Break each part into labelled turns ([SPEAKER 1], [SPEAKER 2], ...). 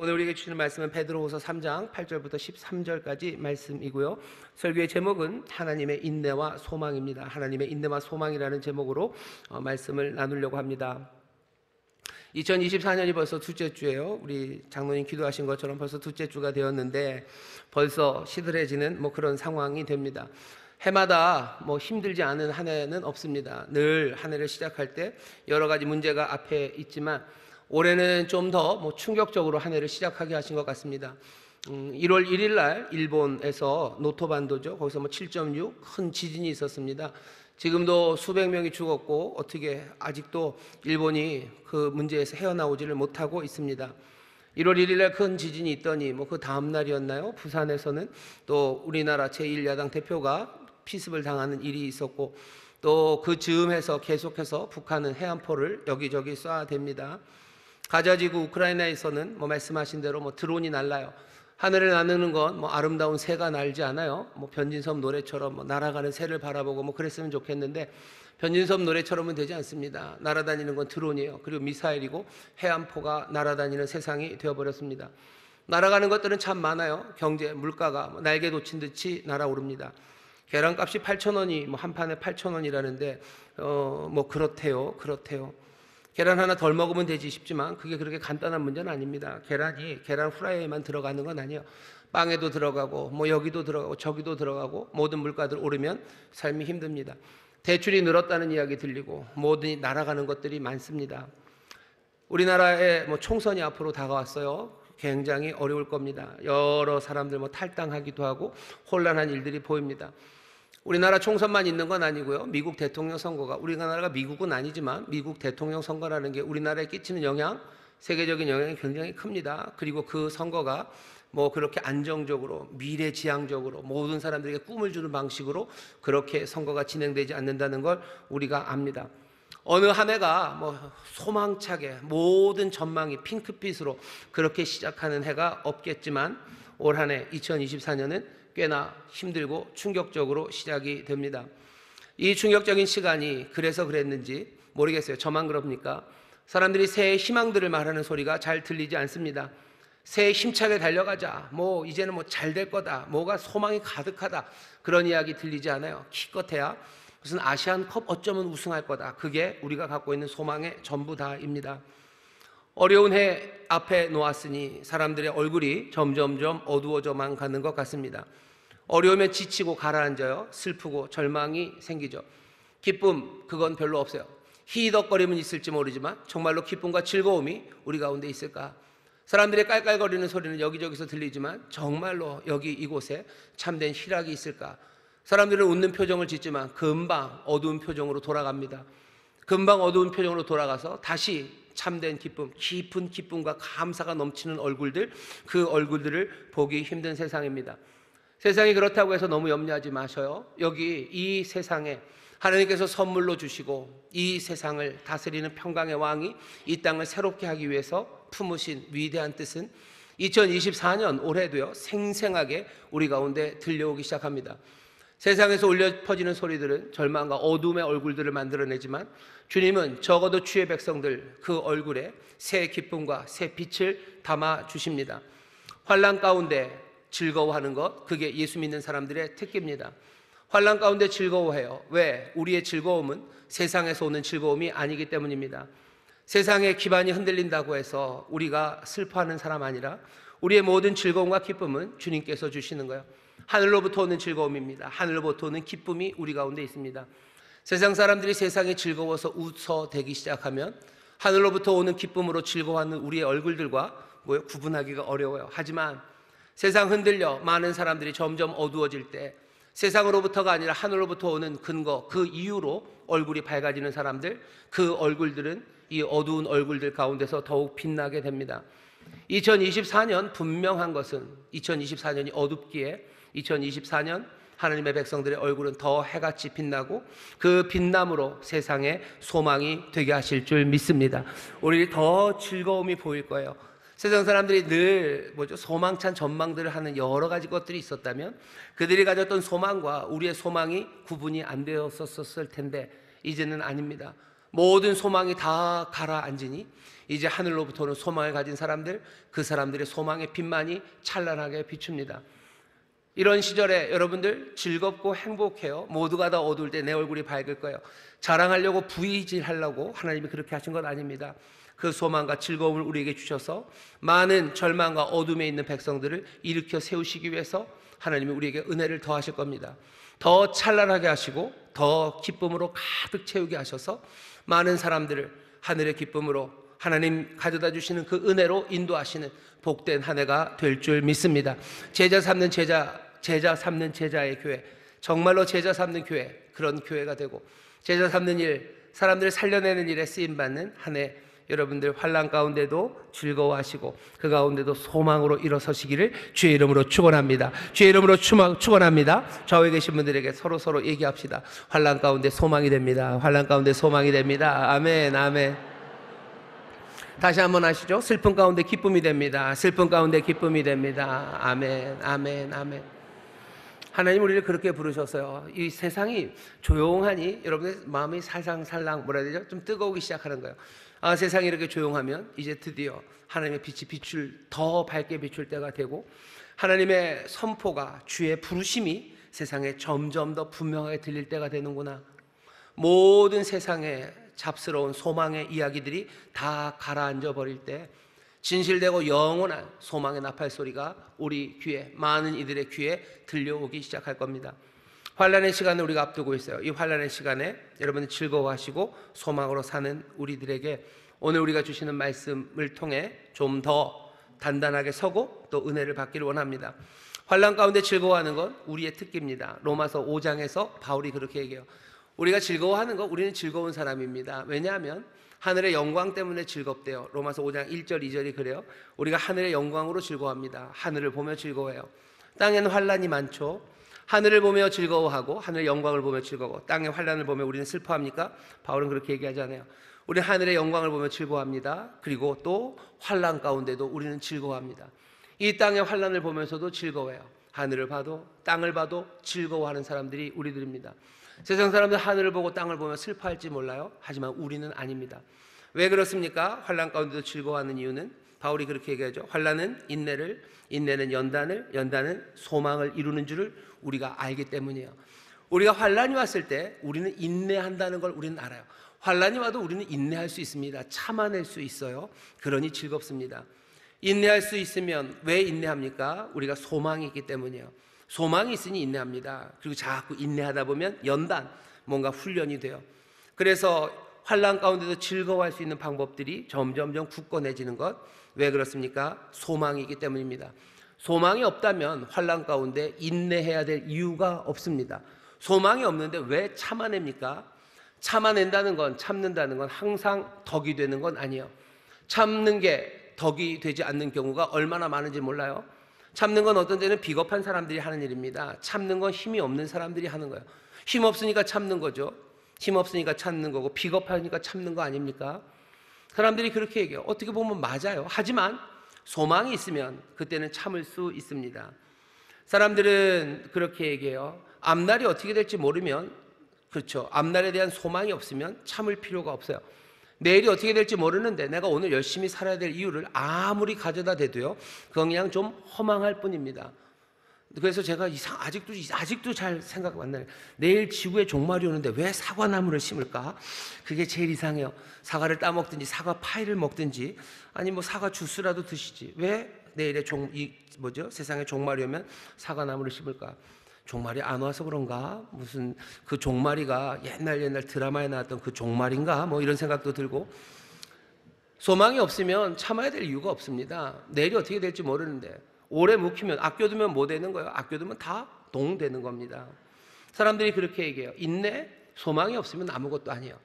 [SPEAKER 1] 오늘 우리에게 주시는 말씀은 베드로후서 3장 8절부터 13절까지 말씀이고요. 설교의 제목은 하나님의 인내와 소망입니다. 하나님의 인내와 소망이라는 제목으로 말씀을 나누려고 합니다. 2024년이 벌써 둘째 주예요. 우리 장로님 기도하신 것처럼 벌써 둘째 주가 되었는데 벌써 시들해지는 그런 상황이 됩니다. 해마다 힘들지 않은 한 해는 없습니다. 늘 한 해를 시작할 때 여러 가지 문제가 앞에 있지만 올해는 좀 더 충격적으로 한 해를 시작하게 하신 것 같습니다. 1월 1일 날 일본에서 노토반도죠. 거기서 7.6 큰 지진이 있었습니다. 지금도 수백 명이 죽었고 어떻게 아직도 일본이 그 문제에서 헤어나오지를 못하고 있습니다. 1월 1일 날 큰 지진이 있더니 그 다음 날이었나요? 부산에서는 또 우리나라 제1야당 대표가 피습을 당하는 일이 있었고 또 그 즈음해서 계속해서 북한은 해안포를 여기저기 쏴댑니다. 가자지구 우크라이나에서는 말씀하신 대로 드론이 날라요. 하늘을 나르는 건 아름다운 새가 날지 않아요. 변진섭 노래처럼 날아가는 새를 바라보고 그랬으면 좋겠는데 변진섭 노래처럼은 되지 않습니다. 날아다니는 건 드론이에요. 그리고 미사일이고 해안포가 날아다니는 세상이 되어버렸습니다. 날아가는 것들은 참 많아요. 경제, 물가가 날개 돋친 듯이 날아오릅니다. 계란값이 8,000원이 한 판에 8,000원이라는데 그렇대요. 계란 하나 덜 먹으면 되지 싶지만 그게 그렇게 간단한 문제는 아닙니다. 계란이 계란 후라이에만 들어가는 건 아니에요. 빵에도 들어가고 여기도 들어가고 저기도 들어가고 모든 물가들 오르면 삶이 힘듭니다. 대출이 늘었다는 이야기 들리고 모든 날아가는 것들이 많습니다. 우리나라에 총선이 앞으로 다가왔어요. 굉장히 어려울 겁니다. 여러 사람들 탈당하기도 하고 혼란한 일들이 보입니다. 우리나라 총선만 있는 건 아니고요. 미국 대통령 선거가, 우리나라가 미국은 아니지만 미국 대통령 선거라는 게 우리나라에 끼치는 영향, 세계적인 영향이 굉장히 큽니다. 그리고 그 선거가 그렇게 안정적으로 미래지향적으로 모든 사람들에게 꿈을 주는 방식으로 그렇게 선거가 진행되지 않는다는 걸 우리가 압니다. 어느 한 해가 소망차게 모든 전망이 핑크빛으로 그렇게 시작하는 해가 없겠지만 올 한 해 2024년은 꽤나 힘들고 충격적으로 시작이 됩니다. 이 충격적인 시간이 그래서 그랬는지 모르겠어요. 저만 그럽니까? 사람들이 새해 희망들을 말하는 소리가 잘 들리지 않습니다. 새해 힘차게 달려가자. 이제는 잘 될 거다. 뭐가 소망이 가득하다. 그런 이야기 들리지 않아요. 기껏해야 무슨 아시안컵 어쩌면 우승할 거다. 그게 우리가 갖고 있는 소망의 전부 다입니다. 어려운 해 앞에 놓았으니 사람들의 얼굴이 점점점 어두워져만 가는 것 같습니다. 어려우면 지치고 가라앉아요. 슬프고 절망이 생기죠. 기쁨, 그건 별로 없어요. 희덕거림은 있을지 모르지만 정말로 기쁨과 즐거움이 우리 가운데 있을까? 사람들의 깔깔거리는 소리는 여기저기서 들리지만 정말로 여기 이곳에 참된 희락이 있을까? 사람들은 웃는 표정을 짓지만 금방 어두운 표정으로 돌아갑니다. 금방 어두운 표정으로 돌아가서 다시 참된 기쁨, 깊은 기쁨과 감사가 넘치는 얼굴들, 그 얼굴들을 보기 힘든 세상입니다. 세상이 그렇다고 해서 너무 염려하지 마셔요. 여기 이 세상에 하나님께서 선물로 주시고 이 세상을 다스리는 평강의 왕이 이 땅을 새롭게 하기 위해서 품으신 위대한 뜻은 2024년 올해도요 생생하게 우리 가운데 들려오기 시작합니다. 세상에서 울려 퍼지는 소리들은 절망과 어둠의 얼굴들을 만들어내지만 주님은 적어도 주의 백성들 그 얼굴에 새 기쁨과 새 빛을 담아 주십니다. 환난 가운데 즐거워하는 것, 그게 예수 믿는 사람들의 특기입니다. 환난 가운데 즐거워해요. 왜? 우리의 즐거움은 세상에서 오는 즐거움이 아니기 때문입니다. 세상의 기반이 흔들린다고 해서 우리가 슬퍼하는 사람 아니라 우리의 모든 즐거움과 기쁨은 주님께서 주시는 거예요. 하늘로부터 오는 즐거움입니다. 하늘로부터 오는 기쁨이 우리 가운데 있습니다. 세상 사람들이 세상이 즐거워서 웃어대기 시작하면 하늘로부터 오는 기쁨으로 즐거워하는 우리의 얼굴들과 구분하기가 어려워요. 하지만 세상 흔들려 많은 사람들이 점점 어두워질 때 세상으로부터가 아니라 하늘로부터 오는 근거, 그 이유로 얼굴이 밝아지는 사람들, 그 얼굴들은 이 어두운 얼굴들 가운데서 더욱 빛나게 됩니다. 2024년 분명한 것은 2024년이 어둡기에 2024년 하나님의 백성들의 얼굴은 더 해같이 빛나고 그 빛남으로 세상에 소망이 되게 하실 줄 믿습니다. 우리 더 즐거움이 보일 거예요. 세상 사람들이 늘 소망찬 전망들을 하는 여러 가지 것들이 있었다면 그들이 가졌던 소망과 우리의 소망이 구분이 안 되었었을 텐데 이제는 아닙니다. 모든 소망이 다 가라앉으니 이제 하늘로부터는 소망을 가진 사람들, 그 사람들의 소망의 빛만이 찬란하게 비춥니다. 이런 시절에 여러분들 즐겁고 행복해요. 모두가 다 어두울 때 내 얼굴이 밝을 거예요. 자랑하려고 부의질하려고 하나님이 그렇게 하신 건 아닙니다. 그 소망과 즐거움을 우리에게 주셔서 많은 절망과 어둠에 있는 백성들을 일으켜 세우시기 위해서 하나님이 우리에게 은혜를 더하실 겁니다. 더 찬란하게 하시고 더 기쁨으로 가득 채우게 하셔서 많은 사람들을 하늘의 기쁨으로 하나님 가져다 주시는 그 은혜로 인도하시는 복된 한 해가 될 줄 믿습니다. 제자 삼는 제자의 교회, 정말로 제자 삼는 교회, 그런 교회가 되고 제자 삼는 일, 사람들을 살려내는 일에 쓰임받는 한 해, 여러분들 환난 가운데도 즐거워하시고 그 가운데도 소망으로 일어서시기를 주의 이름으로 축원합니다. 주의 이름으로 축원합니다. 좌우에 계신 분들에게 서로 얘기합시다. 환난 가운데 소망이 됩니다. 환난 가운데 소망이 됩니다. 아멘, 아멘. 다시 한번 하시죠. 슬픔 가운데 기쁨이 됩니다. 슬픔 가운데 기쁨이 됩니다. 아멘, 아멘, 아멘. 하나님 우리를 그렇게 부르셔서요, 이 세상이 조용하니 여러분의 마음이 살랑살랑 뭐라 해야 되죠? 좀 뜨거우기 시작하는 거예요. 아, 세상이 이렇게 조용하면 이제 드디어 하나님의 빛이 더 밝게 비출 때가 되고 하나님의 선포가, 주의 부르심이 세상에 점점 더 분명하게 들릴 때가 되는구나. 모든 세상의 잡스러운 소망의 이야기들이 다 가라앉아 버릴 때 진실되고 영원한 소망의 나팔 소리가 우리 귀에, 많은 이들의 귀에 들려오기 시작할 겁니다. 환난의 시간을 우리가 앞두고 있어요. 이 환난의 시간에 여러분이 즐거워하시고 소망으로 사는 우리들에게 오늘 우리가 주시는 말씀을 통해 좀 더 단단하게 서고 또 은혜를 받기를 원합니다. 환난 가운데 즐거워하는 건 우리의 특기입니다. 로마서 5장에서 바울이 그렇게 얘기해요. 우리가 즐거워하는 건 우리는 즐거운 사람입니다. 왜냐하면 하늘의 영광 때문에 즐겁대요. 로마서 5장 1절 2절이 그래요. 우리가 하늘의 영광으로 즐거워합니다. 하늘을 보며 즐거워해요. 땅에는 환난이 많죠. 하늘을 보며 즐거워하고 하늘의 영광을 보며 즐거워. 땅의 환난을 보며 우리는 슬퍼합니까? 바울은 그렇게 얘기하잖아요. 우리는 하늘의 영광을 보며 즐거워합니다. 그리고 또 환난 가운데도 우리는 즐거워합니다. 이 땅의 환난을 보면서도 즐거워해요. 하늘을 봐도 땅을 봐도 즐거워하는 사람들이 우리들입니다. 세상 사람들 하늘을 보고 땅을 보며 슬퍼할지 몰라요. 하지만 우리는 아닙니다. 왜 그렇습니까? 환난 가운데도 즐거워하는 이유는 바울이 그렇게 얘기하죠. 환난은 인내를, 인내는 연단을, 연단은 소망을 이루는 줄을 우리가 알기 때문이에요. 우리가 환난이 왔을 때 우리는 인내한다는 걸 우리는 알아요. 환난이 와도 우리는 인내할 수 있습니다. 참아낼 수 있어요. 그러니 즐겁습니다. 인내할 수 있으면 왜 인내합니까? 우리가 소망이 있기 때문이에요. 소망이 있으니 인내합니다. 그리고 자꾸 인내하다 보면 연단, 뭔가 훈련이 돼요. 그래서 환난 가운데도 즐거워할 수 있는 방법들이 점점점 굳건해지는 것. 왜 그렇습니까? 소망이 있기 때문입니다. 소망이 없다면 환난 가운데 인내해야 될 이유가 없습니다. 소망이 없는데 왜 참아냅니까? 참아낸다는 건, 참는다는 건 항상 덕이 되는 건 아니에요. 참는 게 덕이 되지 않는 경우가 얼마나 많은지 몰라요. 참는 건 어떤 때는 비겁한 사람들이 하는 일입니다. 참는 건 힘이 없는 사람들이 하는 거예요. 힘 없으니까 참는 거죠. 힘 없으니까 참는 거고 비겁하니까 참는 거 아닙니까? 사람들이 그렇게 얘기해요. 어떻게 보면 맞아요. 하지만 소망이 있으면 그때는 참을 수 있습니다. 사람들은 그렇게 얘기해요. 앞날이 어떻게 될지 모르면, 그렇죠, 앞날에 대한 소망이 없으면 참을 필요가 없어요. 내일이 어떻게 될지 모르는데 내가 오늘 열심히 살아야 될 이유를 아무리 가져다 대도요, 그건 그냥 좀 허망할 뿐입니다. 그래서 제가 아직도 잘 생각 안 나요. 내일 지구에 종말이 오는데 왜 사과나무를 심을까? 그게 제일 이상해요. 사과를 따먹든지 사과 파이를 먹든지 아니 뭐 사과 주스라도 드시지. 왜 내일에 세상에 종말이 오면 사과나무를 심을까? 종말이 안 와서 그런가? 무슨 그 종말이가 옛날 드라마에 나왔던 그 종말인가? 뭐 이런 생각도 들고. 소망이 없으면 참아야 될 이유가 없습니다. 내일이 어떻게 될지 모르는데 오래 묵히면, 아껴두면 뭐 되는 거예요? 아껴두면 다 동되는 겁니다. 사람들이 그렇게 얘기해요. 인내, 소망이 없으면 아무것도 아니에요.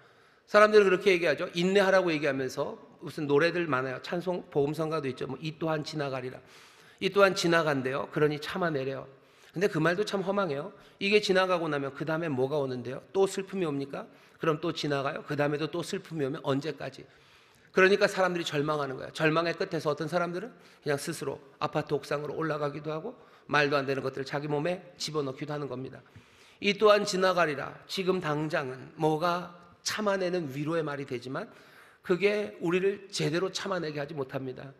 [SPEAKER 1] 사람들은 그렇게 얘기하죠. 인내하라고 얘기하면서 무슨 노래들 많아요. 찬송, 복음성가도 있죠. 뭐 이 또한 지나가리라. 이 또한 지나간대요. 그러니 참아내래요. 근데 그 말도 참 허망해요. 이게 지나가고 나면 그 다음에 뭐가 오는데요? 또 슬픔이 옵니까? 그럼 또 지나가요? 그 다음에도 또 슬픔이 오면 언제까지? 그러니까 사람들이 절망하는 거야. 절망의 끝에서 어떤 사람들은 그냥 스스로 아파트 옥상으로 올라가기도 하고 말도 안 되는 것들을 자기 몸에 집어넣기도 하는 겁니다. 이 또한 지나가리라. 지금 당장은 뭐가 참아내는 위로의 말이 되지만 그게 우리를 제대로 참아내게 하지 못합니다.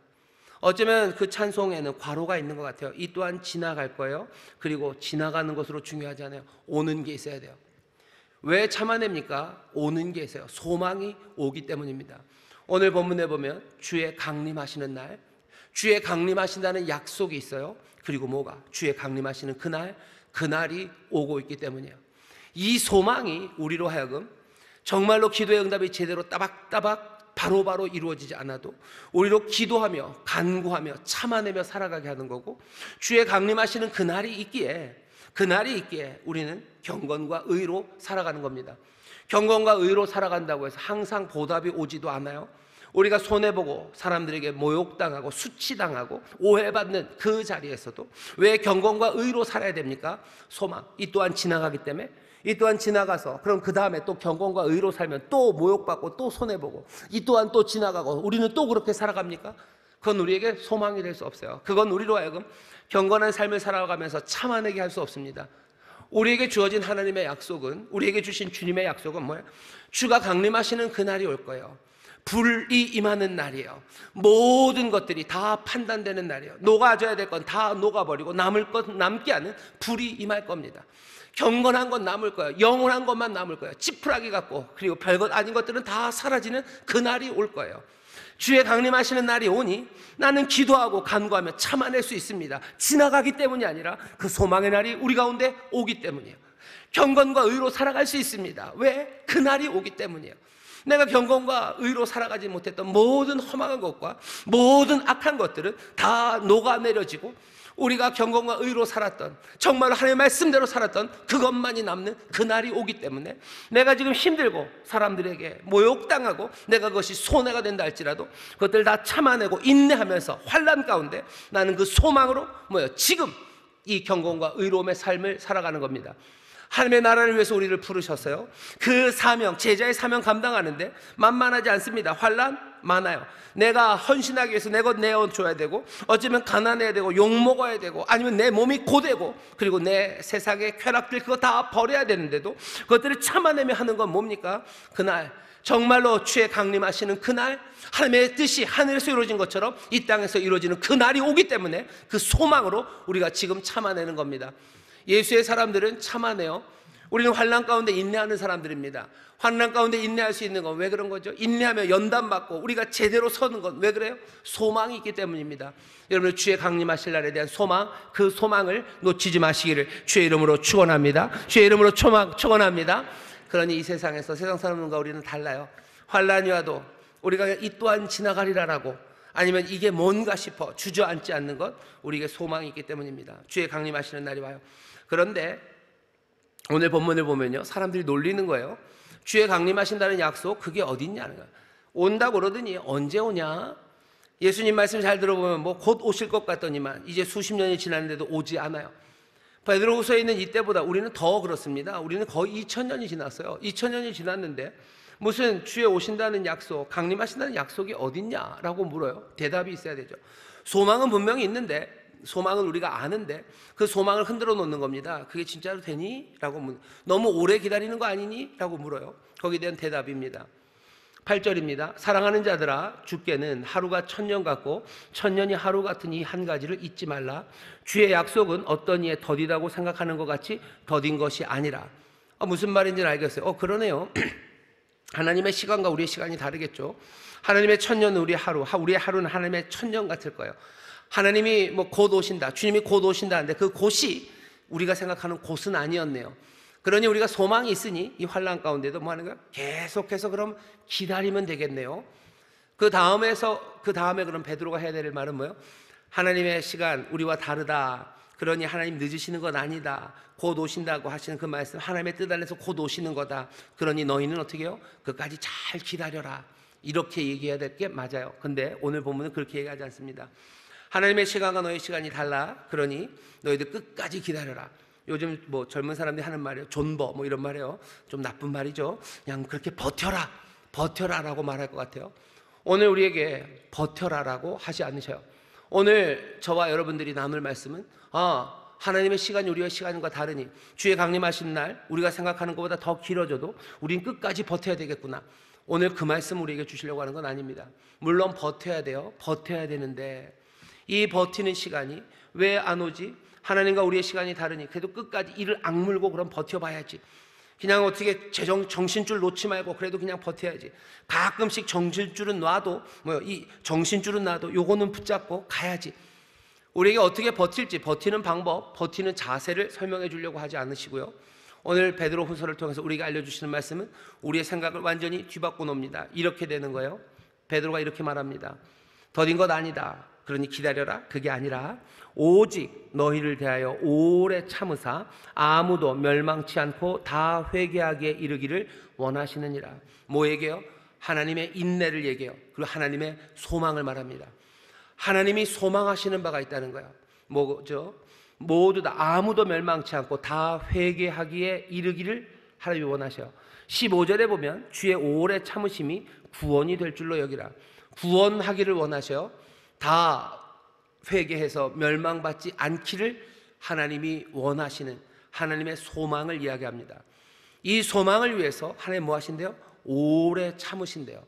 [SPEAKER 1] 어쩌면 그 찬송에는 괄호가 있는 것 같아요. 이 또한 지나갈 거예요. 그리고 지나가는 것으로 중요하지 않아요. 오는 게 있어야 돼요. 왜 참아냅니까? 오는 게 있어요. 소망이 오기 때문입니다. 오늘 본문에 보면 주의 강림하시는 날, 주의 강림하신다는 약속이 있어요. 그리고 뭐가? 주의 강림하시는 그날, 그날이 오고 있기 때문이에요. 이 소망이 우리로 하여금 정말로 기도의 응답이 제대로 따박따박 바로바로 이루어지지 않아도 우리로 기도하며 간구하며 참아내며 살아가게 하는 거고, 주의 강림하시는 그날이 있기에 우리는 경건과 의로 살아가는 겁니다. 경건과 의로 살아간다고 해서 항상 보답이 오지도 않아요. 우리가 손해보고 사람들에게 모욕당하고 수치당하고 오해받는 그 자리에서도 왜 경건과 의로 살아야 됩니까? 소망, 이 또한 지나가기 때문에. 이 또한 지나가서 그럼 그 다음에 또 경건과 의로 살면 또 모욕받고 또 손해보고 이 또한 또 지나가고 우리는 또 그렇게 살아갑니까? 그건 우리에게 소망이 될 수 없어요. 그건 우리로 하여금 경건한 삶을 살아가면서 참아내게 할 수 없습니다. 우리에게 주어진 하나님의 약속은, 우리에게 주신 주님의 약속은 뭐예요? 주가 강림하시는 그날이 올 거예요. 불이 임하는 날이에요. 모든 것들이 다 판단되는 날이에요. 녹아져야 될 건 다 녹아버리고 남을 것 남게 하는 불이 임할 겁니다. 경건한 건 남을 거예요. 영원한 것만 남을 거예요. 지푸라기 같고 그리고 별것 아닌 것들은 다 사라지는 그날이 올 거예요. 주의 강림하시는 날이 오니 나는 기도하고 간구하며 참아낼 수 있습니다. 지나가기 때문이 아니라 그 소망의 날이 우리 가운데 오기 때문이에요. 경건과 의로 살아갈 수 있습니다. 왜? 그날이 오기 때문이에요. 내가 경건과 의로 살아가지 못했던 모든 험한 것과 모든 악한 것들은 다 녹아내려지고 우리가 경건과 의로 살았던, 정말 하나님의 말씀대로 살았던 그것만이 남는 그날이 오기 때문에 내가 지금 힘들고 사람들에게 모욕당하고 내가 그것이 손해가 된다 할지라도 그것들 다 참아내고 인내하면서 환난 가운데 나는 그 소망으로 지금 이 경건과 의로움의 삶을 살아가는 겁니다. 하나님의 나라를 위해서 우리를 부르셨어요. 그 사명, 제자의 사명 감당하는데 만만하지 않습니다. 환난 많아요. 내가 헌신하기 위해서 내 것 내어줘야 되고, 어쩌면 가난해야 되고 욕먹어야 되고, 아니면 내 몸이 고되고, 그리고 내 세상의 쾌락들 그거 다 버려야 되는데도 그것들을 참아내며 하는 건 뭡니까? 그날 정말로 주의 강림하시는 그날, 하나님의 뜻이 하늘에서 이루어진 것처럼 이 땅에서 이루어지는 그날이 오기 때문에 그 소망으로 우리가 지금 참아내는 겁니다. 예수의 사람들은 참아내요. 우리는 환난 가운데 인내하는 사람들입니다. 환난 가운데 인내할 수 있는 건 왜 그런 거죠? 인내하며 연단받고 우리가 제대로 서는 건 왜 그래요? 소망이 있기 때문입니다. 여러분, 주의 강림하실 날에 대한 소망, 그 소망을 놓치지 마시기를 주의 이름으로 축원합니다. 주의 이름으로 축원합니다. 그러니 이 세상에서 세상 사람들과 우리는 달라요. 환난이 와도 우리가 이 또한 지나가리라라고, 아니면 이게 뭔가 싶어 주저앉지 않는 것, 우리에게 소망이 있기 때문입니다. 주의 강림하시는 날이 와요. 그런데 오늘 본문을 보면요, 사람들이 놀리는 거예요. 주의 강림하신다는 약속, 그게 어딨냐는 거예요. 온다고 그러더니 언제 오냐? 예수님 말씀 잘 들어보면 곧 오실 것 같더니만 이제 수십 년이 지났는데도 오지 않아요. 베드로후서에 있는 이때보다 우리는 더 그렇습니다. 우리는 거의 2000년이 지났어요. 2000년이 지났는데 무슨 주에 오신다는 약속, 강림하신다는 약속이 어딨냐라고 물어요. 대답이 있어야 되죠. 소망은 분명히 있는데, 소망은 우리가 아는데 그 소망을 흔들어 놓는 겁니다. 그게 진짜로 되니? 라고 너무 오래 기다리는 거 아니니? 라고 물어요. 거기에 대한 대답입니다. 8절입니다. 사랑하는 자들아, 주께는 하루가 1000년 같고 1000년이 하루 같은 이 한 가지를 잊지 말라. 주의 약속은 어떤 이에 더디다고 생각하는 것 같이 더딘 것이 아니라. 무슨 말인지는 알겠어요. 그러네요. 하나님의 시간과 우리의 시간이 다르겠죠. 하나님의 1000년은 우리의 하루는 하나님의 1000년 같을 거예요. 하나님이 곧 오신다, 주님이 곧 오신다 하는데 그 곧이 우리가 생각하는 곧은 아니었네요. 그러니 우리가 소망이 있으니 이 환난 가운데도 뭐 하는 거야? 계속해서 그럼 기다리면 되겠네요. 그 다음에 그럼 베드로가 해야 될 말은 뭐예요? 하나님의 시간 우리와 다르다. 그러니 하나님 늦으시는 건 아니다. 곧 오신다고 하시는 그 말씀, 하나님의 뜻 안에서 곧 오시는 거다. 그러니 너희는 어떻게 해요? 그까지 잘 기다려라. 이렇게 얘기해야 될 게 맞아요. 근데 오늘 본문은 그렇게 얘기하지 않습니다. 하나님의 시간과 너의 시간이 달라. 그러니 너희들 끝까지 기다려라. 요즘 젊은 사람들이 하는 말이에요. 존버 이런 말이에요. 좀 나쁜 말이죠. 그냥 그렇게 버텨라라고 말할 것 같아요. 오늘 우리에게 버텨라라고 하지 않으셔요. 오늘 저와 여러분들이 나눌 말씀은 하나님의 시간이 우리의 시간과 다르니 주의 강림하신 날 우리가 생각하는 것보다 더 길어져도 우린 끝까지 버텨야 되겠구나. 오늘 그 말씀 우리에게 주시려고 하는 건 아닙니다. 물론 버텨야 돼요. 버텨야 되는데 이 버티는 시간이 왜 안 오지? 하나님과 우리의 시간이 다르니 그래도 끝까지 이를 악물고 그럼 버텨봐야지. 그냥 어떻게 정신줄 놓지 말고 그래도 그냥 버텨야지. 가끔씩 정신줄은 놔도 이 정신줄은 놔도 요거는 붙잡고 가야지. 우리에게 어떻게 버틸지, 버티는 방법, 버티는 자세를 설명해 주려고 하지 않으시고요. 오늘 베드로 후서를 통해서 우리에게 알려주시는 말씀은 우리의 생각을 완전히 뒤바꿔 놓습니다. 이렇게 되는 거예요. 베드로가 이렇게 말합니다. 더딘 것 아니다. 그러니 기다려라. 그게 아니라 오직 너희를 대하여 오래 참으사 아무도 멸망치 않고 다 회개하기에 이르기를 원하시느니라. 뭐 얘기해요? 하나님의 인내를 얘기해요. 그리고 하나님의 소망을 말합니다. 하나님이 소망하시는 바가 있다는 거예요. 뭐죠? 모두 다 아무도 멸망치 않고 다 회개하기에 이르기를 하나님이 원하셔요. 15절에 보면 주의 오래 참으심이 구원이 될 줄로 여기라. 구원하기를 원하셔요. 다 회개해서 멸망받지 않기를 하나님이 원하시는 하나님의 소망을 이야기합니다. 이 소망을 위해서 하나님 뭐 하신대요? 오래 참으신대요.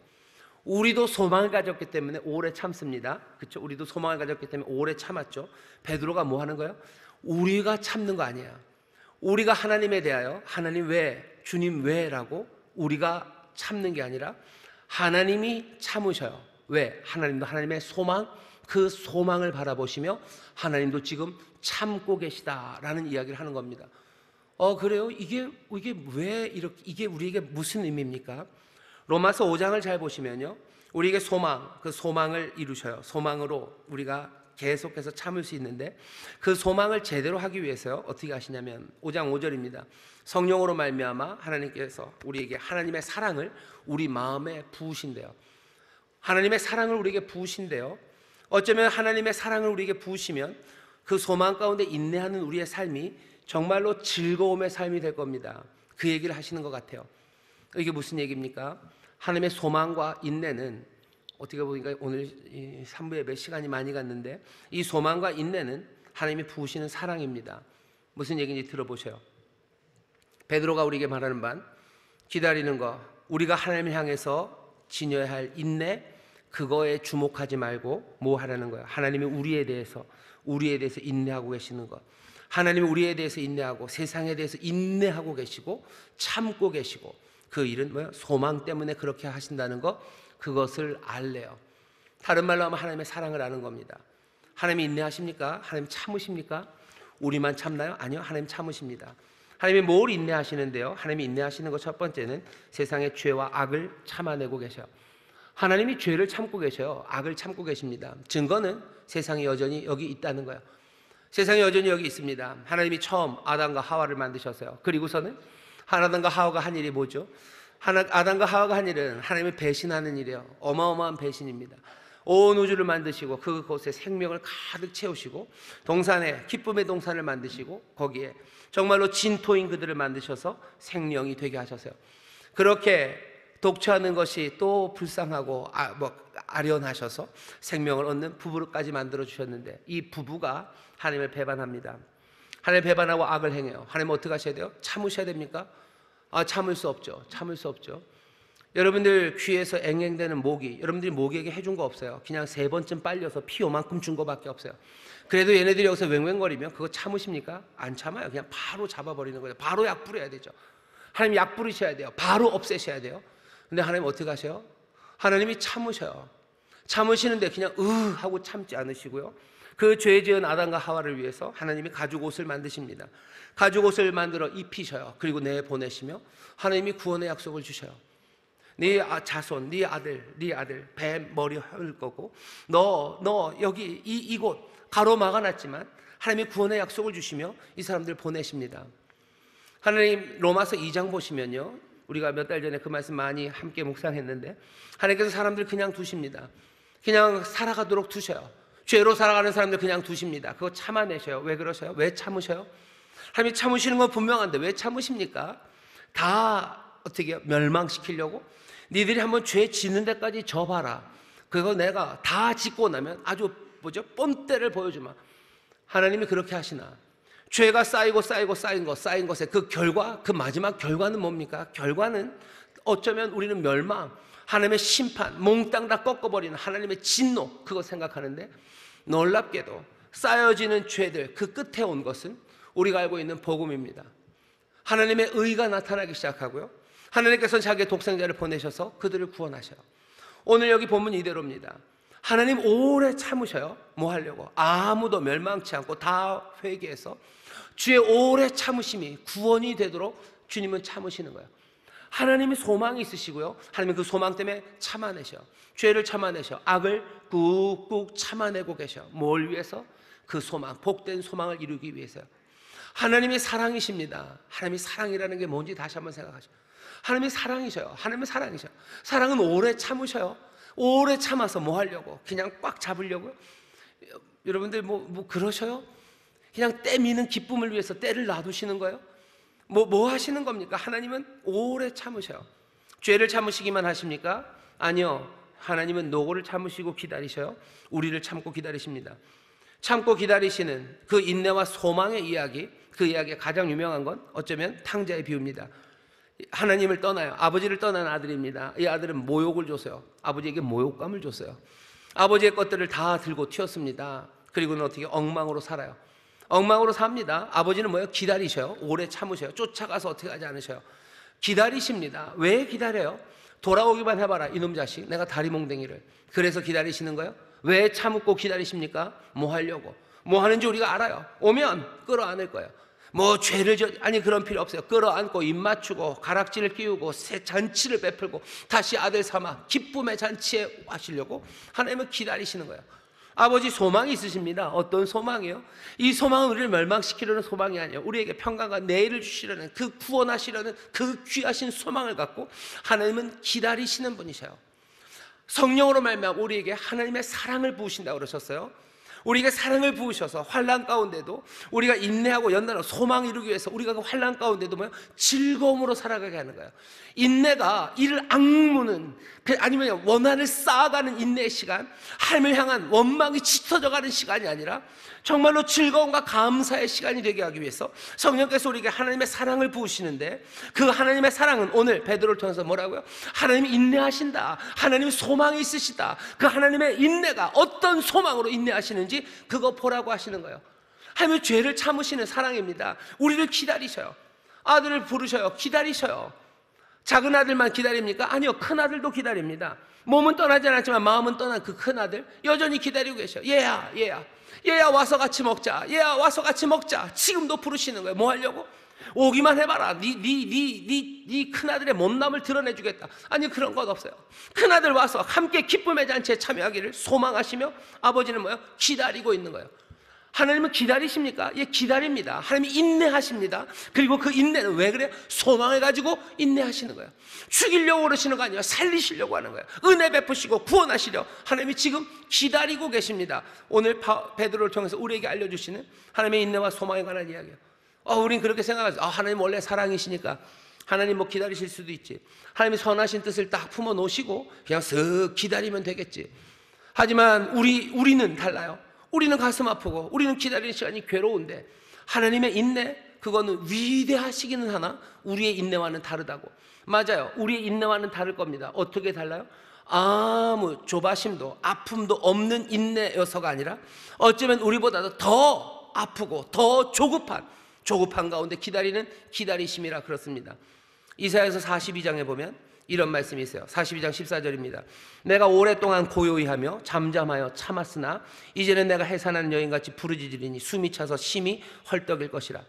[SPEAKER 1] 우리도 소망을 가졌기 때문에 오래 참습니다. 그렇죠? 우리도 소망을 가졌기 때문에 오래 참았죠. 베드로가 뭐 하는 거예요? 우리가 참는 거 아니야. 우리가 하나님에 대하여 하나님 왜, 주님 왜라고 우리가 참는 게 아니라 하나님이 참으셔요. 왜? 하나님도 하나님의 소망, 그 소망을 바라보시며 하나님도 지금 참고 계시다라는 이야기를 하는 겁니다. 그래요? 이게 왜 이렇게, 이게 우리에게 무슨 의미입니까? 로마서 5장을 잘 보시면요, 우리에게 소망, 그 소망을 이루셔요. 소망으로 우리가 계속해서 참을 수 있는데 그 소망을 제대로 하기 위해서요, 어떻게 하시냐면 5장 5절입니다. 성령으로 말미암아 하나님께서 우리에게 하나님의 사랑을 우리 마음에 부으신대요. 하나님의 사랑을 우리에게 부으신대요. 어쩌면 하나님의 사랑을 우리에게 부으시면 그 소망 가운데 인내하는 우리의 삶이 정말로 즐거움의 삶이 될 겁니다. 그 얘기를 하시는 것 같아요. 이게 무슨 얘기입니까? 하나님의 소망과 인내는 어떻게 보니까 오늘 3부 예배 시간이 많이 갔는데 이 소망과 인내는 하나님이 부으시는 사랑입니다. 무슨 얘기인지 들어보세요. 베드로가 우리에게 말하는 바는 기다리는 것, 우리가 하나님을 향해서 지녀야 할 인내, 그거에 주목하지 말고 뭐 하라는 거예요? 하나님이 우리에 대해서 인내하고 계시는 것. 하나님이 우리에 대해서 인내하고 세상에 대해서 인내하고 계시고 참고 계시고 그 일은 뭐예요? 소망 때문에 그렇게 하신다는 것, 그것을 알래요. 다른 말로 하면 하나님의 사랑을 아는 겁니다. 하나님이 인내하십니까? 하나님 참으십니까? 우리만 참나요? 아니요, 하나님 참으십니다. 하나님이 뭘 인내하시는데요? 하나님이 인내하시는 것 첫 번째는 세상의 죄와 악을 참아내고 계셔요. 하나님이 죄를 참고 계셔요. 악을 참고 계십니다. 증거는 세상이 여전히 여기 있다는 거예요. 세상이 여전히 여기 있습니다. 하나님이 처음 아담과 하와를 만드셨어요. 그리고서는 아담과 하와가 한 일이 뭐죠? 아담과 하와가 한 일은 하나님을 배신하는 일이에요. 어마어마한 배신입니다. 온 우주를 만드시고 그곳에 생명을 가득 채우시고 동산에 기쁨의 동산을 만드시고 거기에 정말로 진토인 그들을 만드셔서 생명이 되게 하셨어요. 그렇게 독처하는 것이 또 불쌍하고 아련하셔서 생명을 얻는 부부까지 만들어 주셨는데 이 부부가 하나님을 배반합니다. 하나님 배반하고 악을 행해요. 하나님 어떻게 하셔야 돼요? 참으셔야 됩니까? 참을 수 없죠. 참을 수 없죠. 여러분들 귀에서 앵앵대는 모기, 여러분들이 모기에게 해준 거 없어요. 그냥 3번쯤 빨려서 피 요만큼 준 거밖에 없어요. 그래도 얘네들이 여기서 웽웽거리면 그거 참으십니까? 안 참아요. 그냥 바로 잡아버리는 거예요. 바로 약 뿌려야 되죠. 하나님 약 뿌리셔야 돼요. 바로 없애셔야 돼요. 근데 하나님 어떻게 하셔요? 하나님이 참으셔요. 참으시는데 그냥 하고 참지 않으시고요. 그 죄 지은 아담과 하와를 위해서 하나님이 가죽옷을 만드십니다. 가죽옷을 만들어 입히셔요. 그리고 내보내시며 하나님이 구원의 약속을 주셔요. 네 자손, 네 아들 뱀 머리 헐 거고 너 여기 이곳 가로막아놨지만 하나님이 구원의 약속을 주시며 이 사람들 보내십니다. 하나님 로마서 2장 보시면요, 우리가 몇 달 전에 그 말씀 많이 함께 묵상했는데 하나님께서 사람들 그냥 두십니다. 그냥 살아가도록 두셔요. 죄로 살아가는 사람들 그냥 두십니다. 그거 참아내셔요. 왜 그러셔요? 왜 참으셔요? 하나님이 참으시는 건 분명한데 왜 참으십니까? 다 어떻게 해요? 멸망시키려고? 니들이 한번 죄 짓는 데까지 져봐라. 그거 내가 다 짓고 나면 아주 뻔때를 보여주마. 하나님이 그렇게 하시나? 죄가 쌓이고 쌓이고 쌓인 것의 그 결과, 그 마지막 결과는 뭡니까? 결과는 어쩌면 우리는 멸망, 하나님의 심판, 몽땅 다 꺾어버리는 하나님의 진노, 그거 생각하는데 놀랍게도 쌓여지는 죄들 그 끝에 온 것은 우리가 알고 있는 복음입니다. 하나님의 의가 나타나기 시작하고요, 하나님께서 자기의 독생자를 보내셔서 그들을 구원하셔요. 오늘 여기 본문 이대로입니다. 하나님 오래 참으셔요. 뭐 하려고? 아무도 멸망치 않고 다 회개해서 주의 오래 참으심이 구원이 되도록 주님은 참으시는 거예요. 하나님이 소망이 있으시고요, 하나님은 그 소망 때문에 참아내셔. 죄를 참아내셔. 악을 꾹꾹 참아내고 계셔. 뭘 위해서? 그 소망, 복된 소망을 이루기 위해서요. 하나님이 사랑이십니다. 하나님이 사랑이라는 게 뭔지 다시 한번 생각하셔. 하나님이 사랑이셔요. 하나님은 사랑이셔요. 사랑은 오래 참으셔요. 오래 참아서 뭐 하려고? 그냥 꽉 잡으려고요? 여러분들 뭐 그러셔요? 그냥 때 미는 기쁨을 위해서 때를 놔두시는 거예요? 뭐 하시는 겁니까? 하나님은 오래 참으셔요. 죄를 참으시기만 하십니까? 아니요. 하나님은 노고를 참으시고 기다리셔요. 우리를 참고 기다리십니다. 참고 기다리시는 그 인내와 소망의 이야기, 그 이야기가 가장 유명한 건 어쩌면 탕자의 비유입니다. 하나님을 떠나요. 아버지를 떠난 아들입니다. 이 아들은 모욕을 줬어요. 아버지에게 모욕감을 줬어요. 아버지의 것들을 다 들고 튀었습니다. 그리고는 어떻게? 엉망으로 살아요. 엉망으로 삽니다. 아버지는 뭐예요? 기다리셔요. 오래 참으셔요. 쫓아가서 어떻게 하지 않으셔요. 기다리십니다. 왜 기다려요? 돌아오기만 해봐라 이놈 자식, 내가 다리몽댕이를. 그래서 기다리시는 거예요? 왜 참고 기다리십니까? 뭐 하려고? 뭐 하는지 우리가 알아요. 오면 끌어안을 거예요. 뭐 죄를 아니 그런 필요 없어요. 끌어안고 입 맞추고 가락지를 끼우고 새 잔치를 베풀고 다시 아들 삼아 기쁨의 잔치에 하시려고 하나님은 기다리시는 거예요. 아버지 소망이 있으십니다. 어떤 소망이요? 이 소망은 우리를 멸망시키려는 소망이 아니에요. 우리에게 평강과 내일을 주시려는, 그 구원하시려는 그 귀하신 소망을 갖고 하나님은 기다리시는 분이셔요. 성령으로 말미암아 우리에게 하나님의 사랑을 부으신다고 그러셨어요. 우리에게 사랑을 부으셔서 환난 가운데도 우리가 인내하고 연단하고 소망 이루기 위해서 우리가 그 환난 가운데도 뭐요? 즐거움으로 살아가게 하는 거예요. 인내가 이를 악무는, 아니면 원한을 쌓아가는 인내의 시간, 하나님을 향한 원망이 짙어져가는 시간이 아니라 정말로 즐거움과 감사의 시간이 되게 하기 위해서 성령께서 우리에게 하나님의 사랑을 부으시는데, 그 하나님의 사랑은 오늘 베드로를 통해서 뭐라고요? 하나님이 인내하신다, 하나님이 소망이 있으시다. 그 하나님의 인내가 어떤 소망으로 인내하시는지 그거 보라고 하시는 거예요. 하나님의 죄를 참으시는 사랑입니다. 우리를 기다리셔요. 아들을 부르셔요. 기다리셔요. 작은 아들만 기다립니까? 아니요, 큰 아들도 기다립니다. 몸은 떠나지 않았지만 마음은 떠난 그 큰 아들 여전히 기다리고 계셔. 얘야 와서 같이 먹자. 얘야 와서 같이 먹자. 지금도 부르시는 거예요. 뭐 하려고? 오기만 해봐라. 네 큰아들의 못남을 드러내주겠다. 아니, 그런 것 없어요. 큰아들 와서 함께 기쁨의 잔치에 참여하기를 소망하시며 아버지는 뭐예요? 기다리고 있는 거예요. 하나님은 기다리십니까? 예, 기다립니다. 하나님이 인내하십니다. 그리고 그 인내는 왜 그래요? 소망을 가지고 인내하시는 거예요. 죽이려고 그러시는 거 아니에요. 살리시려고 하는 거예요. 은혜 베푸시고 구원하시려 하나님이 지금 기다리고 계십니다. 오늘 베드로를 통해서 우리에게 알려주시는 하나님의 인내와 소망에 관한 이야기예요. 우린 그렇게 생각하죠. 하나님 원래 사랑이시니까 하나님 뭐 기다리실 수도 있지. 하나님이 선하신 뜻을 딱 품어 놓으시고 그냥 쓱 기다리면 되겠지. 하지만 우리는 달라요. 우리는 가슴 아프고 우리는 기다리는 시간이 괴로운데 하나님의 인내, 그거는 위대하시기는 하나 우리의 인내와는 다르다고. 맞아요. 우리의 인내와는 다를 겁니다. 어떻게 달라요? 아무 조바심도 아픔도 없는 인내여서가 아니라 어쩌면 우리보다도 더 아프고 더 조급한 가운데 기다리는 기다리심이라 그렇습니다. 이사야서 42장에 보면 이런 말씀이 있어요. 42장 14절입니다. 내가 오랫동안 고요히 하며 잠잠하여 참았으나 이제는 내가 해산하는 여인같이 부르짖으리니 숨이 차서 심히 헐떡일 것이라.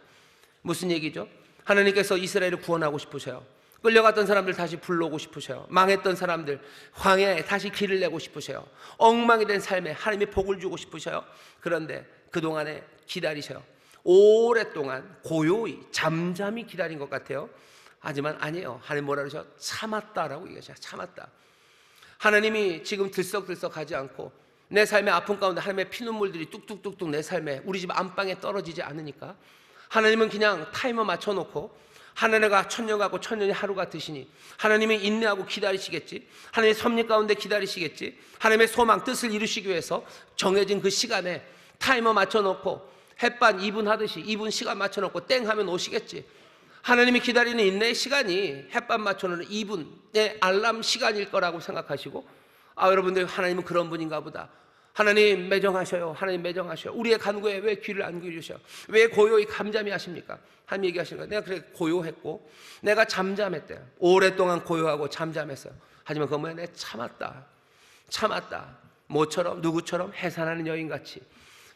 [SPEAKER 1] 무슨 얘기죠? 하나님께서 이스라엘을 구원하고 싶으셔요. 끌려갔던 사람들 다시 불러오고 싶으셔요. 망했던 사람들 광야에 다시 길을 내고 싶으셔요. 엉망이 된 삶에 하나님이 복을 주고 싶으셔요. 그런데 그동안에 기다리셔요. 오랫동안 고요히 잠잠히 기다린 것 같아요. 하지만 아니에요. 하나님 뭐라 그러셔? 참았다라고 얘기하셔요. 참았다. 하나님이 지금 들썩들썩하지 않고 내 삶의 아픔 가운데 하나님의 피눈물들이 뚝뚝뚝뚝 내 삶에 우리 집 안방에 떨어지지 않으니까 하나님은 그냥 타이머 맞춰놓고 하나님과 천년하고 천년이 하루 같으시니 하나님이 인내하고 기다리시겠지. 하나님의 섭리 가운데 기다리시겠지. 하나님의 소망 뜻을 이루시기 위해서 정해진 그 시간에 타이머 맞춰놓고 햇반 2분 하듯이 2분 시간 맞춰놓고 땡 하면 오시겠지. 하나님이 기다리는 인내의 시간이 햇반 맞춰놓는 2분의 알람 시간일 거라고 생각하시고, 여러분들 하나님은 그런 분인가 보다. 하나님 매정하셔요. 하나님 매정하셔요. 우리의 간구에 왜 귀를 안 기울이셔요? 왜 고요히 잠잠히 하십니까? 하나님 얘기하시는 거예요. 내가 그래 고요했고 내가 잠잠했대요. 오랫동안 고요하고 잠잠했어요. 하지만 그 뭐야? 내가 참았다. 뭐처럼? 누구처럼? 해산하는 여인같이.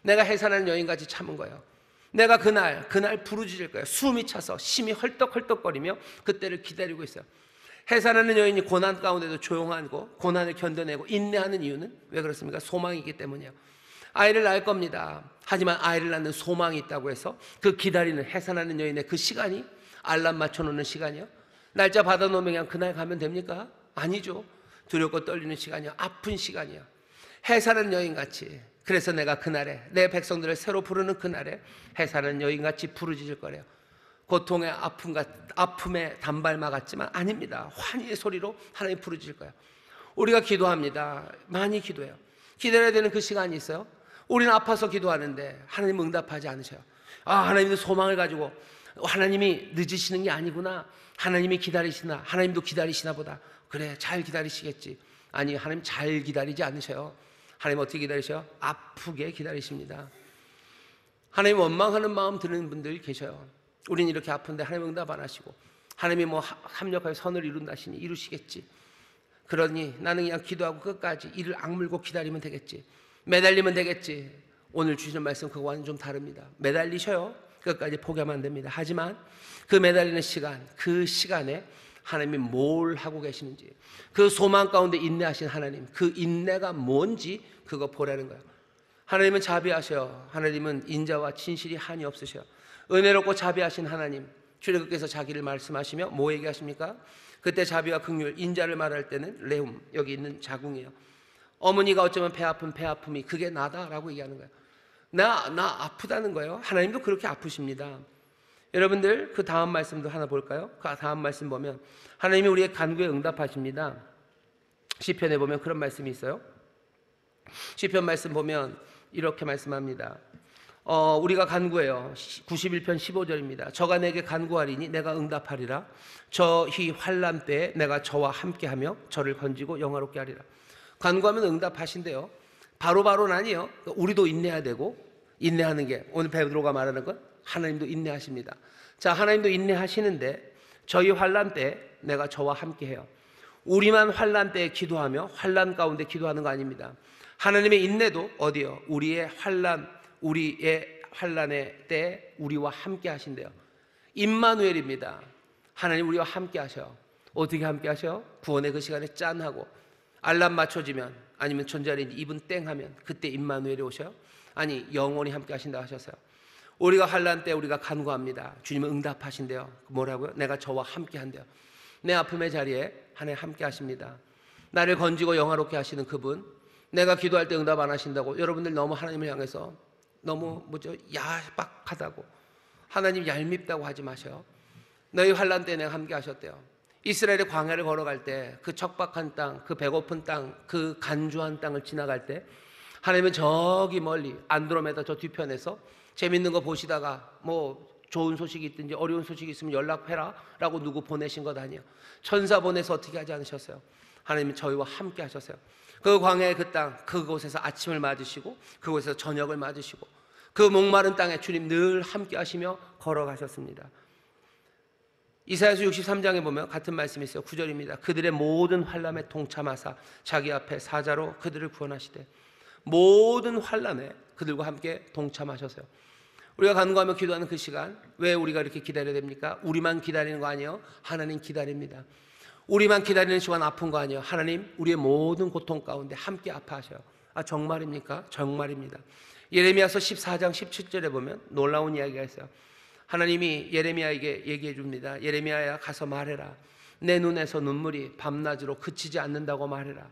[SPEAKER 1] 내가 해산하는 여인같이 참은 거예요. 내가 그날 부르짖을 거예요. 숨이 차서 심이 헐떡헐떡거리며 그때를 기다리고 있어요. 해산하는 여인이 고난 가운데도 조용하고 고난을 견뎌내고 인내하는 이유는 왜 그렇습니까? 소망이기 때문이에요. 아이를 낳을 겁니다. 하지만 아이를 낳는 소망이 있다고 해서 그 기다리는 해산하는 여인의 그 시간이 알람 맞춰놓는 시간이요? 날짜 받아놓으면 그냥 그날 가면 됩니까? 아니죠. 두렵고 떨리는 시간이요. 아픈 시간이요. 해산하는 여인같이. 그래서 내가 그날에 내 백성들을 새로 부르는 그날에 해산하는 여인같이 부르짖을 거래요. 고통의 아픔의 단발마 같지만 아닙니다. 환희의 소리로 하나님 부르짖을 거예요. 우리가 기도합니다. 많이 기도해요. 기다려야 되는 그 시간이 있어요. 우리는 아파서 기도하는데 하나님 응답하지 않으셔요. 하나님도 소망을 가지고 하나님이 늦으시는 게 아니구나. 하나님이 기다리시나. 하나님도 기다리시나 보다. 그래, 잘 기다리시겠지. 아니, 하나님 잘 기다리지 않으셔요. 하나님 어떻게 기다리셔요? 아프게 기다리십니다. 하나님 원망하는 마음 드는 분들 계셔요. 우린 이렇게 아픈데 하나님 응답 안 하시고, 하나님이 뭐 합력하여 선을 이룬다시니 이루시겠지. 그러니 나는 그냥 기도하고 끝까지 이를 악물고 기다리면 되겠지. 매달리면 되겠지. 오늘 주시는 말씀 그거와는 좀 다릅니다. 매달리셔요. 끝까지 포기하면 안 됩니다. 하지만 그 매달리는 시간, 그 시간에 하나님이 뭘 하고 계시는지, 그 소망 가운데 인내하신 하나님, 그 인내가 뭔지 그거 보라는 거예요. 하나님은 자비하셔. 하나님은 인자와 진실이 한이 없으셔. 은혜롭고 자비하신 하나님, 출애굽께서 자기를 말씀하시며 뭐 얘기하십니까? 그때 자비와 긍휼, 인자를 말할 때는 레움, 여기 있는 자궁이에요. 어머니가 어쩌면 배 아픔이 그게 나다라고 얘기하는 거예요. 나 아프다는 거예요. 하나님도 그렇게 아프십니다. 여러분들 그 다음 말씀도 하나 볼까요? 그 다음 말씀 보면 하나님이 우리의 간구에 응답하십니다. 시편에 보면 그런 말씀이 있어요. 시편 말씀 보면 이렇게 말씀합니다. 우리가 간구해요. 91편 15절입니다. 저가 내게 간구하리니 내가 응답하리라. 저희 환난 때에 내가 저와 함께하며 저를 건지고 영화롭게 하리라. 간구하면 응답하신대요. 바로바로는 아니에요. 우리도 인내해야 되고, 인내하는 게 오늘 베드로가 말하는 건 하나님도 인내하십니다. 자, 하나님도 인내하시는데 저희 환난 때 내가 저와 함께해요. 우리만 환난 때에 기도하며 환난 가운데 기도하는 거 아닙니다. 하나님의 인내도 어디요? 우리의 환난의 때 우리와 함께 하신대요. 임마누엘입니다. 하나님 우리와 함께 하셔요. 어떻게 함께 하셔요? 구원의 그 시간에 짠하고 알람 맞춰지면, 아니면 전자레인지 2분 땡 하면 그때 임마누엘이 오셔요. 아니, 영원히 함께 하신다 하셨어요. 우리가 환난 때 우리가 간구합니다. 주님은 응답하신대요. 뭐라고요? 내가 저와 함께 한대요. 내 아픔의 자리에 하나님 함께 하십니다. 나를 건지고 영화롭게 하시는 그분, 내가 기도할 때 응답 안 하신다고 여러분들 너무 하나님을 향해서 너무 야박하다고, 하나님 얄밉다고 하지 마셔요. 너희 환난 때 내가 함께 하셨대요. 이스라엘의 광야를 걸어갈 때 그 척박한 땅, 그 배고픈 땅, 그 간주한 땅을 지나갈 때 하나님은 저기 멀리 안드로메다 저 뒤편에서 재밌는 거 보시다가 뭐 좋은 소식이 있든지 어려운 소식이 있으면 연락해라 라고 누구 보내신 것 아니에요. 천사 보내서 어떻게 하지 않으셨어요? 하나님은 저희와 함께 하셨어요. 그 광야의 그 땅, 그곳에서 아침을 맞으시고 그곳에서 저녁을 맞으시고 그 목마른 땅에 주님 늘 함께 하시며 걸어가셨습니다. 이사야서 63장에 보면 같은 말씀이 있어요. 9절입니다. 그들의 모든 환난에 동참하사 자기 앞에 사자로 그들을 구원하시되, 모든 환난에 그들과 함께 동참하셨어요. 우리가 간구하며 기도하는 그 시간, 왜 우리가 이렇게 기다려야 됩니까? 우리만 기다리는 거 아니에요. 하나님 기다립니다. 우리만 기다리는 시간 아픈 거 아니에요. 하나님 우리의 모든 고통 가운데 함께 아파하셔요. 정말입니까? 정말입니다. 예레미야서 14장 17절에 보면 놀라운 이야기가 있어요. 하나님이 예레미야에게 얘기해 줍니다. 예레미야야, 가서 말해라. 내 눈에서 눈물이 밤낮으로 그치지 않는다고 말해라.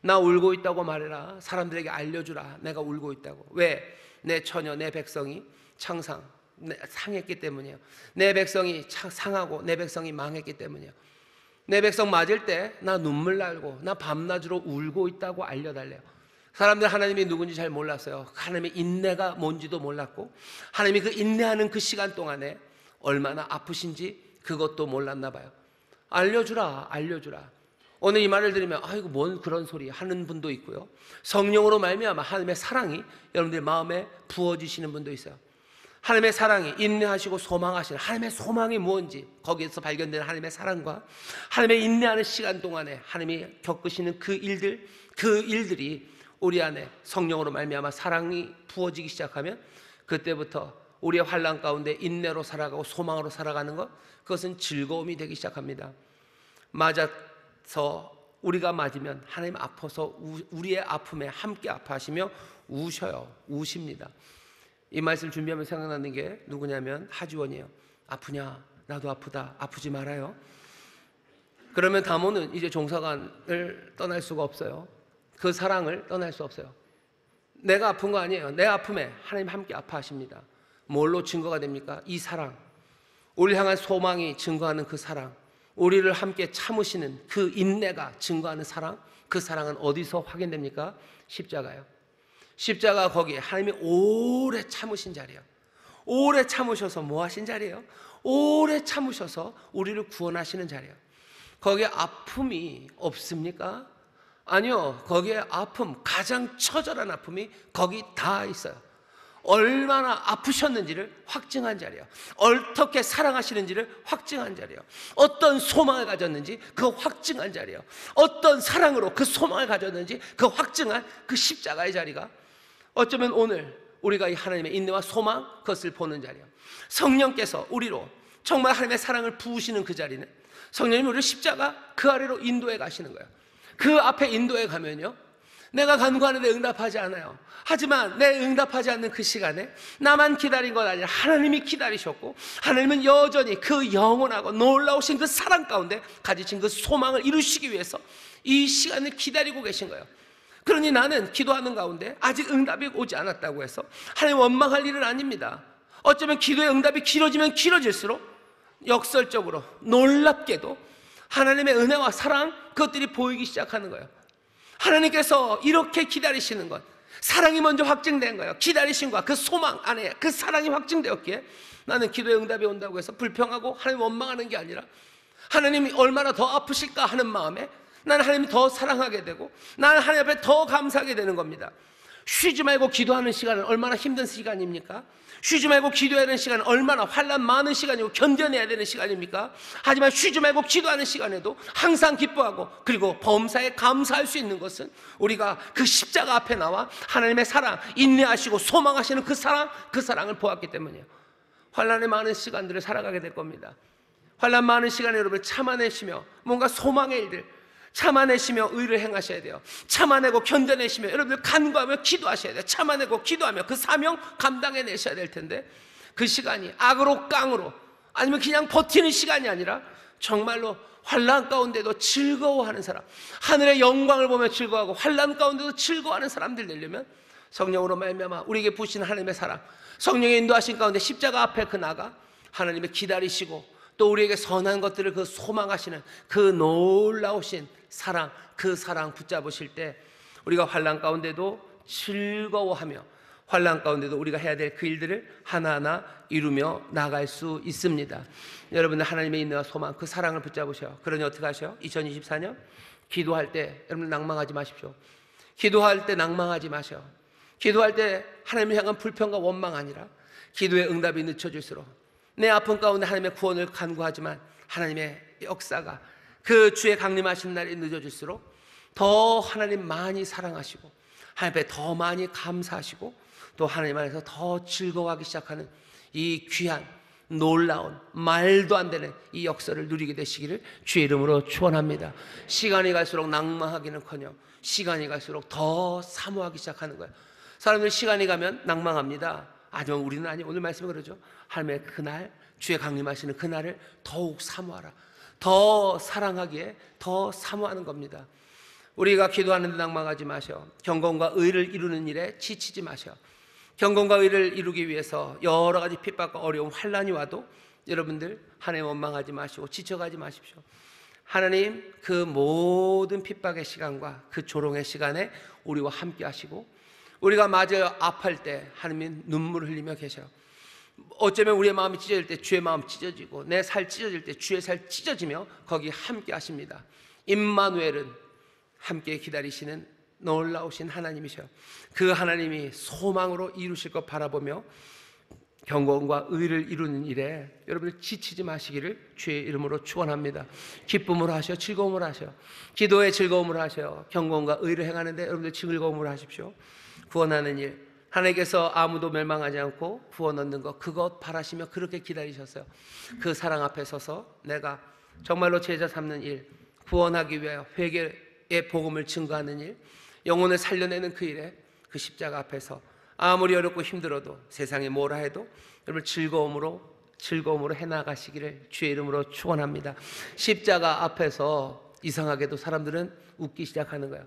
[SPEAKER 1] 나 울고 있다고 말해라. 사람들에게 알려주라. 내가 울고 있다고. 왜? 내 처녀, 내 백성이 상했기 때문이에요. 내 백성이 상하고 내 백성이 망했기 때문이에요. 내 백성 맞을 때 나 눈물 날고 나 밤낮으로 울고 있다고 알려달래요. 사람들 하나님이 누군지 잘 몰랐어요. 하나님의 인내가 뭔지도 몰랐고, 하나님이 그 인내하는 그 시간 동안에 얼마나 아프신지 그것도 몰랐나 봐요. 알려주라, 알려주라. 오늘 이 말을 들으면 아이고 뭔 그런 소리 하는 분도 있고요, 성령으로 말미암아 하나님의 사랑이 여러분들 마음에 부어지시는 분도 있어요. 하나님의 사랑이 인내하시고 소망하시는 하나님의 소망이 무엇인지, 거기에서 발견되는 하나님의 사랑과 하나님의 인내하는 시간 동안에 하나님이 겪으시는 그 일들이 우리 안에 성령으로 말미암아 사랑이 부어지기 시작하면, 그때부터 우리의 환난 가운데 인내로 살아가고 소망으로 살아가는 것, 그것은 즐거움이 되기 시작합니다. 맞아서 우리가 맞으면 하나님 아파서 우리의 아픔에 함께 아파하시며 우십니다. 이 말씀 준비하면 생각나는 게 누구냐면 하지원이에요. 아프냐? 나도 아프다. 아프지 말아요. 그러면 다모는 이제 종사관을 떠날 수가 없어요. 그 사랑을 떠날 수 없어요. 내가 아픈 거 아니에요. 내 아픔에 하나님 함께 아파하십니다. 뭘로 증거가 됩니까? 이 사랑, 우리를 향한 소망이 증거하는 그 사랑, 우리를 함께 참으시는 그 인내가 증거하는 사랑, 그 사랑은 어디서 확인됩니까? 십자가요. 십자가, 거기에 하나님이 오래 참으신 자리예요. 오래 참으셔서 뭐 하신 자리예요? 오래 참으셔서 우리를 구원하시는 자리예요. 거기에 아픔이 없습니까? 아니요. 거기에 아픔, 가장 처절한 아픔이 거기 다 있어요. 얼마나 아프셨는지를 확증한 자리예요. 어떻게 사랑하시는지를 확증한 자리예요. 어떤 소망을 가졌는지 그 확증한 자리예요. 어떤 사랑으로 그 소망을 가졌는지 그 확증한 그 십자가의 자리가, 어쩌면 오늘 우리가 이 하나님의 인내와 소망, 그것을 보는 자리예요. 성령께서 우리로 정말 하나님의 사랑을 부으시는 그 자리는, 성령님이 우리를 십자가 그 아래로 인도해 가시는 거예요. 그 앞에 인도해 가면요, 내가 간구하는데 응답하지 않아요. 하지만 내 응답하지 않는 그 시간에 나만 기다린 것 아니라 하나님이 기다리셨고, 하나님은 여전히 그 영원하고 놀라우신 그 사랑 가운데 가지신 그 소망을 이루시기 위해서 이 시간을 기다리고 계신 거예요. 그러니 나는 기도하는 가운데 아직 응답이 오지 않았다고 해서 하나님 원망할 일은 아닙니다. 어쩌면 기도의 응답이 길어지면 길어질수록 역설적으로 놀랍게도 하나님의 은혜와 사랑, 그것들이 보이기 시작하는 거예요. 하나님께서 이렇게 기다리시는 것, 사랑이 먼저 확증된 거예요. 기다리심과 그 소망 안에 그 사랑이 확증되었기에 나는 기도의 응답이 온다고 해서 불평하고 하나님 원망하는 게 아니라, 하나님이 얼마나 더 아프실까 하는 마음에 나는 하나님이 더 사랑하게 되고, 나는 하나님 앞에 더 감사하게 되는 겁니다. 쉬지 말고 기도하는 시간은 얼마나 힘든 시간입니까? 쉬지 말고 기도해야 되는 시간은 얼마나 환난 많은 시간이고 견뎌내야 되는 시간입니까? 하지만 쉬지 말고 기도하는 시간에도 항상 기뻐하고, 그리고 범사에 감사할 수 있는 것은 우리가 그 십자가 앞에 나와 하나님의 사랑, 인내하시고 소망하시는 그 사랑, 그 사랑을 보았기 때문이에요. 환난의 많은 시간들을 살아가게 될 겁니다. 환난 많은 시간에 여러분 참아내시며 뭔가 소망의 일들 참아내시며 의를 행하셔야 돼요. 참아내고 견뎌내시며 여러분들 간구하며 기도하셔야 돼요. 참아내고 기도하며 그 사명 감당해내셔야 될 텐데, 그 시간이 악으로 깡으로 아니면 그냥 버티는 시간이 아니라 정말로 환난 가운데도 즐거워하는 사람, 하늘의 영광을 보며 즐거워하고 환난 가운데도 즐거워하는 사람들 되려면 성령으로 말미암아 우리에게 부으신 하나님의 사랑, 성령의 인도하신 가운데 십자가 앞에 그 나가 하나님의 기다리시고 또 우리에게 선한 것들을 그 소망하시는 그 놀라우신 사랑, 그 사랑 붙잡으실 때 우리가 환난 가운데도 즐거워하며 환난 가운데도 우리가 해야 될 그 일들을 하나하나 이루며 나갈 수 있습니다. 여러분들 하나님의 인내와 소망, 그 사랑을 붙잡으셔요. 그러니 어떻게 하셔요? 2024년 기도할 때 여러분 낭망하지 마십시오. 기도할 때 낭망하지 마셔. 기도할 때 하나님을 향한 불평과 원망 아니라 기도의 응답이 늦춰질수록, 내 아픔 가운데 하나님의 구원을 간구하지만 하나님의 역사가 그 주의 강림하신 날이 늦어질수록 더 하나님 많이 사랑하시고 하나님 앞에 더 많이 감사하시고 또 하나님 안에서 더 즐거워하기 시작하는 이 귀한 놀라운 말도 안 되는 이 역사를 누리게 되시기를 주의 이름으로 축원합니다. 시간이 갈수록 낭망하기는커녕 시간이 갈수록 더 사모하기 시작하는 거예요. 사람들 시간이 가면 낭망합니다. 하지만 우리는 아니, 오늘 말씀은 그러죠. 하나님의 그날, 주의 강림하시는 그날을 더욱 사모하라. 더 사랑하기에 더 사모하는 겁니다. 우리가 기도하는데 낭망하지 마셔. 경건과 의를 이루는 일에 지치지 마셔. 경건과 의를 이루기 위해서 여러 가지 핍박과 어려움, 환난이 와도 여러분들 하나님 원망하지 마시고 지쳐가지 마십시오. 하나님 그 모든 핍박의 시간과 그 조롱의 시간에 우리와 함께 하시고 우리가 맞아요 아파할 때 하나님 눈물을 흘리며 계셔요. 어쩌면 우리의 마음이 찢어질 때 주의 마음 찢어지고 내 살 찢어질 때 주의 살 찢어지며 거기 함께 하십니다. 임마누엘은 함께 기다리시는 놀라우신 하나님이셔요. 그 하나님이 소망으로 이루실 것 바라보며 경건과 의를 이루는 일에 여러분들 지치지 마시기를 주의 이름으로 축원합니다. 기쁨으로 하셔, 즐거움으로 하셔, 기도의 즐거움으로 하셔. 경건과 의를 행하는데 여러분들 즐거움으로 하십시오. 구원하는 일, 하나님께서 아무도 멸망하지 않고 구원 얻는 것, 그것 바라시며 그렇게 기다리셨어요. 그 사랑 앞에 서서 내가 정말로 제자 삼는 일, 구원하기 위하여 회개의 복음을 증거하는 일, 영혼을 살려내는 그 일에 그 십자가 앞에서 아무리 어렵고 힘들어도 세상에 뭐라 해도 여러분 즐거움으로 해나가시기를 주의 이름으로 축원합니다. 십자가 앞에서 이상하게도 사람들은 웃기 시작하는 거예요.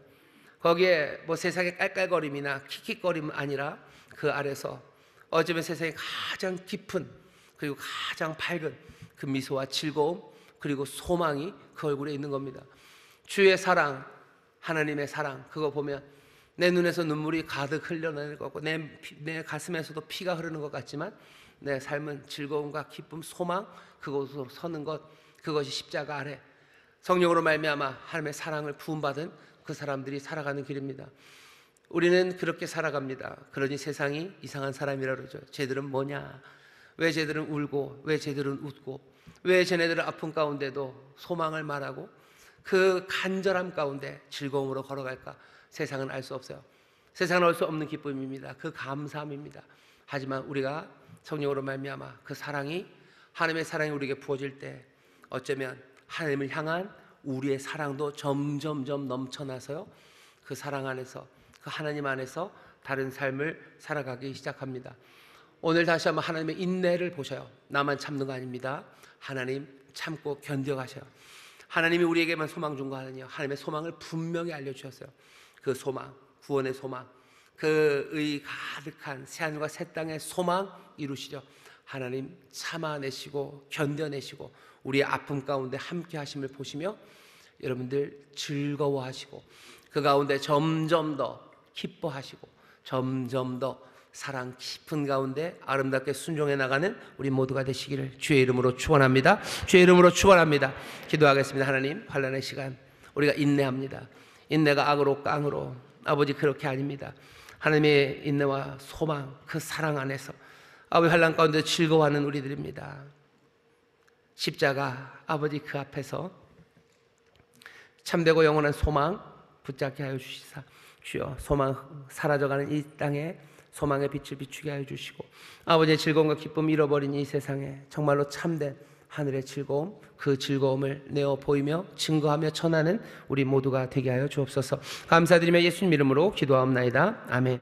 [SPEAKER 1] 거기에 뭐 세상의 깔깔거림이나 킥킥거림은 아니라 그 아래서 어쩌면 세상에 가장 깊은 그리고 가장 밝은 그 미소와 즐거움 그리고 소망이 그 얼굴에 있는 겁니다. 주의 사랑, 하나님의 사랑, 그거 보면 내 눈에서 눈물이 가득 흘러내릴 거고 내 가슴에서도 피가 흐르는 것 같지만 내 삶은 즐거움과 기쁨, 소망, 그곳으로 서는 것, 그것이 십자가 아래 성령으로 말미암아 하나님의 사랑을 부음받은 그 사람들이 살아가는 길입니다. 우리는 그렇게 살아갑니다. 그러니 세상이 이상한 사람이라 그러죠. 쟤들은 뭐냐? 왜 쟤들은 울고 왜 쟤들은 웃고 왜 쟤네들은 아픈 가운데도 소망을 말하고 그 간절함 가운데 즐거움으로 걸어갈까? 세상은 알 수 없어요. 세상은 알 수 없는 기쁨입니다. 그 감사함입니다. 하지만 우리가 성령으로 말미암아 그 사랑이 하나님의 사랑이 우리에게 부어질 때 어쩌면 하나님을 향한 우리의 사랑도 점점점 넘쳐나서요 그 사랑 안에서 그 하나님 안에서 다른 삶을 살아가기 시작합니다. 오늘 다시 한번 하나님의 인내를 보셔요. 나만 참는 거 아닙니다. 하나님 참고 견뎌가셔요. 하나님이 우리에게만 소망 준 거 아니에요. 하나님의 소망을 분명히 알려주셨어요. 그 소망, 구원의 소망, 그 의 가득한 새하늘과 새 땅의 소망 이루시죠. 하나님 참아내시고 견뎌내시고 우리의 아픔 가운데 함께 하심을 보시며 여러분들 즐거워하시고 그 가운데 점점 더 기뻐하시고 점점 더 사랑 깊은 가운데 아름답게 순종해 나가는 우리 모두가 되시기를 주의 이름으로 축원합니다. 주의 이름으로 축원합니다. 기도하겠습니다. 하나님, 환난의 시간 우리가 인내합니다. 인내가 악으로 깡으로 아버지 그렇게 아닙니다. 하나님의 인내와 소망 그 사랑 안에서 아버지 환난 가운데 즐거워하는 우리들입니다. 십자가 아버지 그 앞에서 참되고 영원한 소망 붙잡게 하여 주시사 주여 소망 사라져가는 이 땅에 소망의 빛을 비추게 하여 주시고 아버지의 즐거움과 기쁨 잃어버린 이 세상에 정말로 참된 하늘의 즐거움 그 즐거움을 내어 보이며 증거하며 전하는 우리 모두가 되게 하여 주옵소서. 감사드리며 예수님 이름으로 기도하옵나이다. 아멘.